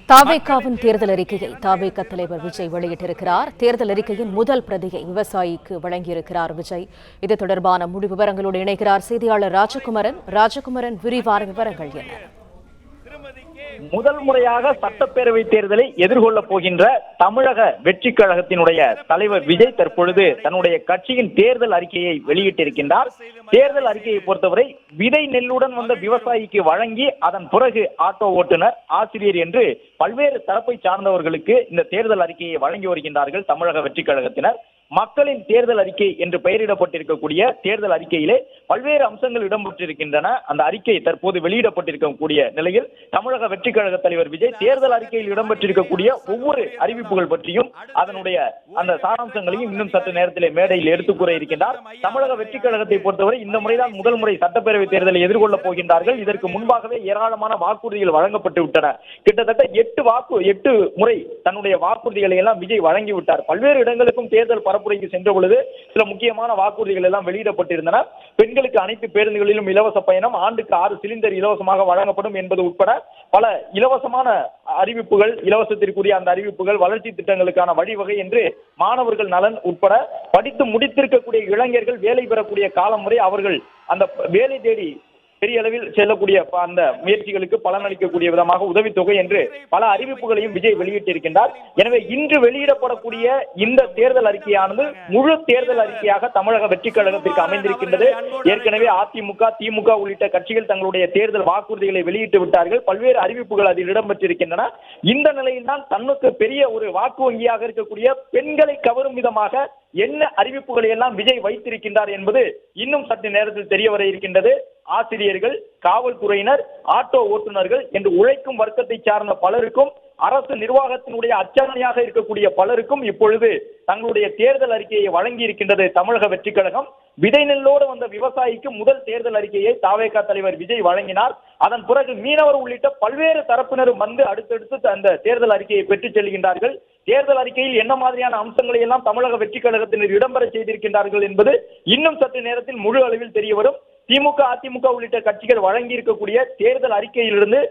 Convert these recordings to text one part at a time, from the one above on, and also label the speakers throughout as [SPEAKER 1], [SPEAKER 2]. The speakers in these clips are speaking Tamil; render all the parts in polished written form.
[SPEAKER 1] தாவேகாவின் தேர்தல் அறிக்கையை தாவேக தலைவர் விஜய் வெளியிட்டிருக்கிறார். தேர்தல் அறிக்கையின் முதல் பிரதியை விவசாயிக்கு வழங்கியிருக்கிறார் விஜய். இது தொடர்பான முழு விவரங்களோடு இணைகிறார் செய்தியாளர் ராஜகுமரன். விரிவான விவரங்கள் என்ன?
[SPEAKER 2] முதல் முறையாக சட்டப்பேரவை தேர்தலை எதிர்கொள்ளப் போகின்ற தமிழக வெற்றி கழகத்தினுடைய தலைவர் விஜய் தற்பொழுது தன்னுடைய கட்சியின் தேர்தல் அறிக்கையை வெளியிட்டிருக்கின்றார். தேர்தல் அறிக்கையை பொறுத்தவரை விதை நெல்லுடன் வந்த விவசாயிக்கு வழங்கி அதன் பிறகு ஆட்டோ ஓட்டுநர், ஆசிரியர் என்று பல்வேறு தரப்பை சார்ந்தவர்களுக்கு இந்த தேர்தல் அறிக்கையை வழங்கி வருகின்றார்கள் தமிழக வெற்றி கழகத்தினர். மக்களின் தேர்தல் அறிக்கை என்று பெயரிடப்பட்டிருக்கக்கூடிய தேர்தல் அறிக்கையிலே பல்வேறு அம்சங்கள் இடம்பெற்றிருக்கின்றன. அந்த அறிக்கை தற்போது வெளியிடப்பட்டிருக்கக்கூடிய நிலையில் தமிழக வெற்றி கழக தலைவர் விஜய் தேர்தல் அறிக்கையில் இடம்பெற்றிருக்கக்கூடிய ஒவ்வொரு அறிவிப்புகள் பற்றியும் அதனுடைய அந்த சாராம்சங்களையும் இன்னும் சற்று நேரத்திலே மேடையில் எடுத்துக் கூற இருக்கின்றார். தமிழக வெற்றி கழகத்தை பொறுத்தவரை இந்த முறைதான் முதல் முறை சட்டப்பேரவை தேர்தலை எதிர்கொள்ளப் போகின்றார்கள். இதற்கு முன்பாகவே ஏராளமான வாக்குறுதிகள் வழங்கப்பட்டு விட்டன. கிட்டத்தட்ட 8 முறை தன்னுடைய வாக்குறுதிகளை எல்லாம் விஜய் வழங்கிவிட்டார். பல்வேறு இடங்களுக்கும் தேர்தல் பரப்புரைக்கு சென்ற பொழுது சில முக்கியமான வாக்குறுதிகள் எல்லாம் வெளியிடப்பட்டிருந்தன. பெண்களுக்கு அனைத்து பேருந்துகளிலும் இலவச பயணம், ஆண்டுக்கு 6 சிலிண்டர் இலவசமாக வழங்கப்படும் என்பது உட்பட பல இலவசமான அறிவிப்புகள், இலவசத்திற்குரிய அந்த அறிவிப்புகள், வளர்ச்சி திட்டங்களுக்கான வழிவகை என்று மாணவர்கள் நலன் உட்பட படித்து முடித்திருக்கக்கூடிய இளைஞர்கள் வேலை பெறக்கூடிய காலம் வரை அவர்கள் அந்த வேலை தேடி பெரிய அளவில் செல்லக்கூடிய அந்த முயற்சிகளுக்கு பலனளிக்கக்கூடிய விதமாக உதவித்தொகை என்று பல அறிவிப்புகளையும் விஜய் வெளியிட்டிருக்கின்றார். எனவே இன்று வெளியிடப்படக்கூடிய இந்த தேர்தல் அறிக்கையானது முழு தேர்தல் அறிக்கையாக தமிழக வெற்றி கழகத்திற்கு அமைந்திருக்கின்றது. ஏற்கனவே அதிமுக, திமுக உள்ளிட்ட கட்சிகள் தங்களுடைய தேர்தல் வாக்குறுதிகளை வெளியிட்டு விட்டார்கள். பல்வேறு அறிவிப்புகள் அதில் இடம்பெற்றிருக்கின்றன. இந்த நிலையில் தான் தன்னுக்கு பெரிய ஒரு வாக்கு வங்கியாக இருக்கக்கூடிய பெண்களை கவரும் விதமாக என்ன அறிவிப்புகளை எல்லாம் விஜய் வைத்திருக்கின்றார் என்பது இன்னும் சற்று நேரத்தில் தெரிய வர இருக்கின்றது. ஆசிரியர்கள், காவல்துறையினர், ஆட்டோ ஓட்டுநர்கள் என்று உழைக்கும் வர்க்கத்தை சார்ந்த பலருக்கும், அரசு நிர்வாகத்தினுடைய அச்சாரணையாக இருக்கக்கூடிய பலருக்கும் இப்பொழுது தங்களுடைய தேர்தல் அறிக்கையை வழங்கி இருக்கின்றது தமிழக வெற்றி கழகம். விதை நெல்லோடு வந்த விவசாயிக்கு முதல் தேர்தல் அறிக்கையை தாவேகா தலைவர் விஜய் வழங்கினார். அதன் பிறகு மீனவர் உள்ளிட்ட பல்வேறு தரப்பினரும் வந்து அடுத்தடுத்து அந்த தேர்தல் அறிக்கையை பெற்றுச் செல்கின்றார்கள். தேர்தல் அறிக்கையில் என்ன மாதிரியான அம்சங்களை எல்லாம் தமிழக வெற்றி கழகத்தினர் இடம்பெற செய்திருக்கின்றார்கள் என்பது இன்னும் சற்று நேரத்தில் முழு அளவில் தெரிய வரும். திமுக, அதிமுக உள்ளிட்ட கட்சிகள் வழங்கி இருக்கக்கூடிய தேர்தல் அறிக்கையிலிருந்து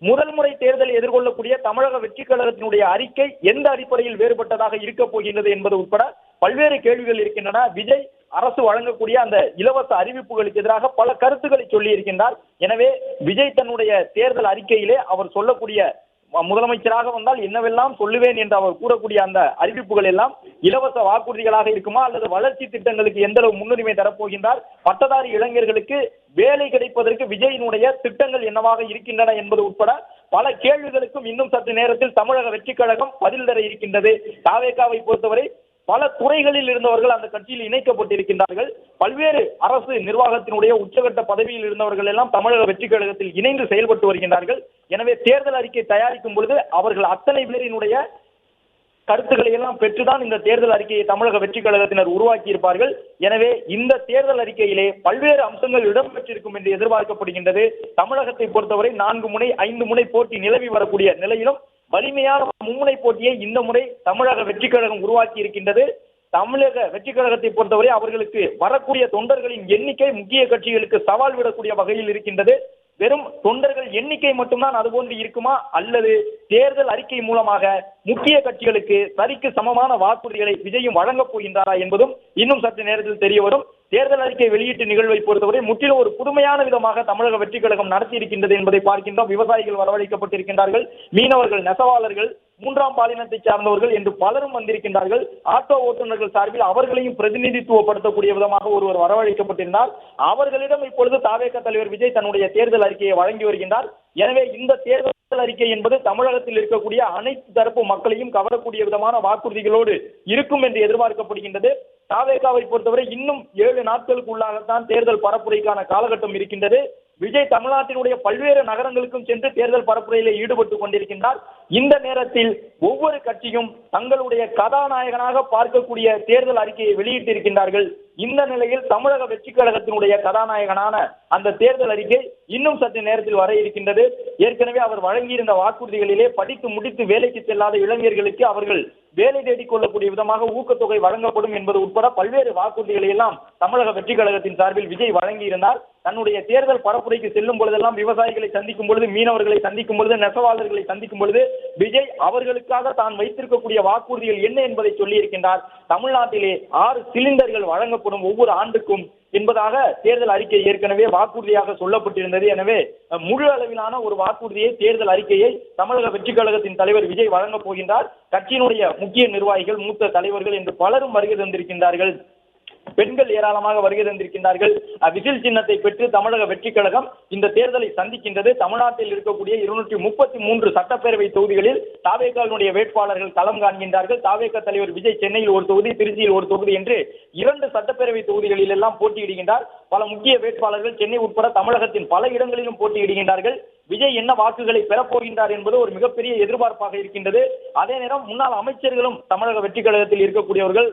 [SPEAKER 2] முதல் முறை தேர்தலை எதிர்கொள்ளக்கூடிய தமிழக வெற்றி கழகத்தினுடைய அறிக்கை எந்த அடிப்படையில் வேறுபட்டதாக இருக்க போகின்றது என்பது உட்பட பல்வேறு கேள்விகள் இருக்கின்றன. விஜய் அரசு வழங்கக்கூடிய அந்த இலவச அறிவிப்புகளுக்கு எதிராக பல கருத்துக்களை சொல்லி இருக்கின்றார். எனவே விஜய் தன்னுடைய தேர்தல் அறிக்கையிலே அவர் சொல்லக்கூடிய முதலமைச்சராக வந்தால் என்னவெல்லாம் சொல்லுவேன் என்று அவர் கூறக்கூடிய அந்த அறிவிப்புகள் எல்லாம் இலவச வாக்குறுதிகளாக இருக்குமா, அல்லது வளர்ச்சி திட்டங்களுக்கு எந்த அளவு முன்னுரிமை தரப்போகின்றார், பட்டதாரி இளைஞர்களுக்கு வேலை கிடைப்பதற்கு விஜயினுடைய திட்டங்கள் என்னவாக இருக்கின்றன என்பது உட்பட பல கேள்விகளுக்கும் இன்னும் சற்று நேரத்தில் தமிழக வெற்றி கழகம் பதில் தர இருக்கின்றது. தாவேகாவை பொறுத்தவரை பல துறைகளில் இருந்தவர்கள் அந்த கட்சியில் இணைக்கப்பட்டிருக்கின்றார்கள். பல்வேறு அரசு நிர்வாகத்தினுடைய உச்சகட்ட பதவியில் இருந்தவர்கள் எல்லாம் தமிழக வெற்றி கழகத்தில் இணைந்து செயல்பட்டு வருகின்றார்கள். எனவே தேர்தல் அறிக்கை தயாரிக்கும் பொழுது அவர்கள் அத்தனை பேரினுடைய கருத்துக்களை எல்லாம் பெற்றுதான் இந்த தேர்தல் அறிக்கையை தமிழக வெற்றி கழகத்தினர் உருவாக்கி இருப்பார்கள். எனவே இந்த தேர்தல் அறிக்கையிலே பல்வேறு அம்சங்கள் இடம்பெற்றிருக்கும் என்று எதிர்பார்க்கப்படுகின்றது. தமிழகத்தை பொறுத்தவரை 4 முனை 5 முனை போட்டி நிலவி வரக்கூடிய நிலையிலும் வலிமையான மும்முனை போட்டியை இந்த முறை தமிழக வெற்றி கழகம் உருவாக்கி இருக்கின்றது. தமிழக வெற்றி கழகத்தை பொறுத்தவரை அவர்களுக்கு வரக்கூடிய தொண்டர்களின் எண்ணிக்கை முக்கிய கட்சிகளுக்கு சவால் விடக்கூடிய வகையில் இருக்கின்றது. வெறும் தொண்டர்கள் எண்ணிக்கை மட்டும்தான் அதுபோன்று இருக்குமா, அல்லது தேர்தல் அறிக்கை மூலமாக முக்கிய கட்சிகளுக்கு சரிக்கு சமமான வாக்குறுதிகளை விஜயும் வழங்கப் போகின்றாரா என்பதும் இன்னும் சற்று நேரத்தில் தெரிய வரும். தேர்தல் அறிக்கை வெளியீட்டு நிகழ்வை பொறுத்தவரை முற்றிலும் ஒரு புதுமையான விதமாக தமிழக வெற்றி கழகம் நடத்தி இருக்கின்றது என்பதை பார்க்கின்றோம். விவசாயிகள் வரவழைக்கப்பட்டிருக்கின்றார்கள், மீனவர்கள், நெசவாளர்கள், 3ஆம் பாலினத்தை சார்ந்தவர்கள் என்று பலரும் வந்திருக்கின்றார்கள். ஆட்டோ ஓட்டுநர்கள் சார்பில் அவர்களையும் பிரதிநிதித்துவப்படுத்தக்கூடிய விதமாக ஒருவர் வரவழைக்கப்பட்டிருந்தார். அவர்களிடம் இப்பொழுது தாவேகா தலைவர் விஜய் தன்னுடைய தேர்தல் அறிக்கையை வழங்கி வருகின்றார். எனவே இந்த தேர்தல் அறிக்கை என்பது தமிழகத்தில் இருக்கக்கூடிய அனைத்து தரப்பு மக்களையும் கவரக்கூடிய விதமான வாக்குறுதிகளோடு இருக்கும் என்று எதிர்பார்க்கப்படுகின்றது. தாவேகாவை பொறுத்தவரை இன்னும் 7 நாட்களுக்கு உள்ளாகத்தான் தேர்தல் பரப்புரைக்கான காலகட்டம் இருக்கின்றது. விஜய் தமிழ்நாட்டினுடைய பல்வேறு நகரங்களுக்கும் சென்று தேர்தல் பரப்புரையிலே ஈடுபட்டுக் கொண்டிருக்கின்றார். இந்த நேரத்தில் ஒவ்வொரு கட்சியும் தங்களுடைய கதாநாயகனாக பார்க்கக்கூடிய தேர்தல் அறிக்கையை வெளியிட்டிருக்கின்றார்கள். இந்த நிலையில் தமிழக வெற்றி கழகத்தினுடைய கதாநாயகனான அந்த தேர்தல் அறிக்கை இன்னும் சற்று நேரத்தில் வர இருக்கின்றது. ஏற்கனவே அவர் வழங்கியிருந்த வாக்குறுதிகளிலே படித்து முடித்து வேலைக்கு செல்லாத இளைஞர்களுக்கு அவர்கள் வேலை தேடிக் கொள்ளக்கூடிய விதமாக ஊக்கத்தொகை வழங்கப்படும் என்பது உட்பட பல்வேறு வாக்குறுதிகளை எல்லாம் தமிழக வெற்றி கழகத்தின் சார்பில் விஜய் வழங்கியிருந்தார். தன்னுடைய தேர்தல் பரப்புரைக்கு செல்லும் பொழுதெல்லாம் விவசாயிகளை சந்திக்கும் பொழுது, மீனவர்களை சந்திக்கும் பொழுது, நெசவாளர்களை சந்திக்கும் பொழுது விஜய் அவர்களுக்காக தான் வைத்திருக்கக்கூடிய வாக்குறுதிகள் என்ன என்பதை சொல்லி இருக்கின்றார். தமிழ்நாட்டிலே 6 சிலிண்டர்கள் வழங்கப்படும் ஒவ்வொரு ஆண்டுக்கும் என்பதாக தேர்தல் அறிக்கை ஏற்கனவே வாக்குறுதியாக சொல்லப்பட்டிருந்தது. எனவே முழு அளவிலான ஒரு வாக்குறுதியை, தேர்தல் அறிக்கையை தமிழக வெற்றி கழகத்தின் தலைவர் விஜய் வழங்கப் போகின்றார். கட்சியினுடைய முக்கிய நிர்வாகிகள், மூத்த தலைவர்கள் என்று பலரும் வருகை தந்திருக்கின்றார்கள். பெண்கள் ஏராளமாக வருகை தந்திருக்கின்றார்கள். விசில் சின்னத்தை பெற்று தமிழக வெற்றி கழகம் இந்த தேர்தலை சந்திக்கின்றது. தமிழ்நாட்டில் இருக்கக்கூடிய 233 சட்டப்பேரவை தொகுதிகளில் தாவேகாவினுடைய வேட்பாளர்கள் களம் காண்கின்றார்கள். தாவேகா தலைவர் விஜய் சென்னையில் ஒரு தொகுதி, திருச்சியில் ஒரு தொகுதி என்று 2 சட்டப்பேரவை தொகுதிகளில் எல்லாம் போட்டியிடுகின்றார். பல முக்கிய வேட்பாளர்கள் சென்னை உட்பட தமிழகத்தின் பல இடங்களிலும் போட்டியிடுகின்றார்கள். விஜய் என்ன வாக்குகளை பெறப்போகின்றார் என்பது ஒரு மிகப்பெரிய எதிர்பார்ப்பாக இருக்கின்றது. அதே நேரம் முன்னாள் அமைச்சர்களும் தமிழக வெற்றி கழகத்தில் இருக்கக்கூடியவர்கள்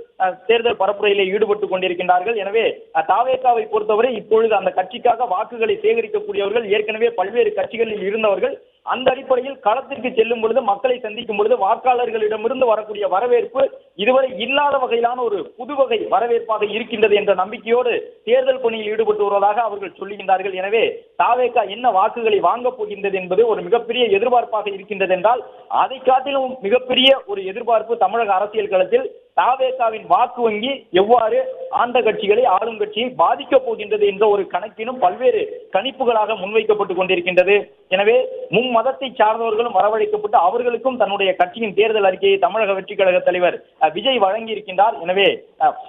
[SPEAKER 2] தேர்தல் பரப்புரையிலே ஈடுபட்டுக் கொண்டிருக்கின்றார்கள். எனவே தாவேகாவை பொறுத்தவரை இப்பொழுது அந்த கட்சிக்காக வாக்குகளை சேகரிக்கக்கூடியவர்கள் ஏற்கனவே பல்வேறு கட்சிகளில் இருந்தவர்கள். அந்த அடிப்படையில் களத்திற்கு செல்லும் பொழுது, மக்களை சந்திக்கும் பொழுது வாக்காளர்களிடமிருந்து வரக்கூடிய வரவேற்பு இதுவரை இல்லாத வகையிலான ஒரு புதுவகை வரவேற்பாக இருக்கின்றது என்ற நம்பிக்கையோடு தேர்தல் பணியில் ஈடுபட்டு வருவதாக அவர்கள் சொல்லுகின்றார்கள். எனவே தாவேகா என்ன வாக்குகளை வாங்கப் போகின்றது என்பது ஒரு மிகப்பெரிய எதிர்பார்ப்பாக இருக்கின்றது என்றால், அதை காட்டிலும் மிகப்பெரிய ஒரு எதிர்பார்ப்பு தமிழக அரசியல் களத்தில் தாவேகாவின் வாக்கு வங்கி எவ்வாறு ஆண்ட கட்சிகளை, ஆளும் கட்சியை பாதிக்கப் போகின்றது என்ற ஒரு கணக்கிலும் பல்வேறு கணிப்புகளாக முன்வைக்கப்பட்டுக் கொண்டிருக்கின்றது. எனவே மும்மதத்தை சார்ந்தவர்களும் வரவழைக்கப்பட்டு அவர்களுக்கும் தன்னுடைய கட்சியின் தேர்தல் அறிக்கையை தமிழக வெற்றி கழக தலைவர் விஜய் வழங்கி இருக்கின்றார். எனவே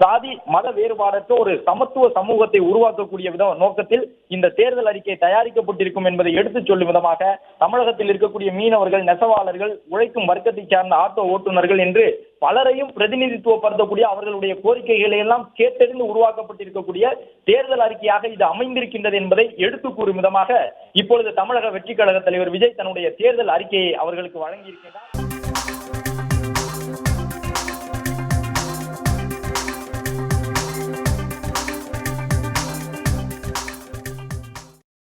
[SPEAKER 2] சாதி மத வேறுபாடற்ற ஒரு சமத்துவ சமூகத்தை உருவாக்கக்கூடிய நோக்கத்தில் இந்த தேர்தல் அறிக்கை தயாரிக்கப்பட்டிருக்கும் என்பதை எடுத்துச் சொல்லும் விதமாக தமிழகத்தில் இருக்கக்கூடிய மீனவர்கள், நெசவாளர்கள், உழைக்கும் வர்க்கத்தை சார்ந்த ஆட்டோ ஓட்டுநர்கள் என்று பலரையும் பிரதிநிதித்துவப்படுத்தக்கூடிய அவர்களுடைய கோரிக்கைகளை எல்லாம் கேட்டறிந்து உருவாக்கப்பட்டிருக்கக்கூடிய தேர்தல் அறிக்கையாக இது அமைந்திருக்கின்றது என்பதை எடுத்து கூறும் விதமாக இப்பொழுது தமிழக வெற்றி கழக தலைவர் விஜய் தன்னுடைய தேர்தல் அறிக்கையை அவர்களுக்கு வழங்கியிருக்கிறார்.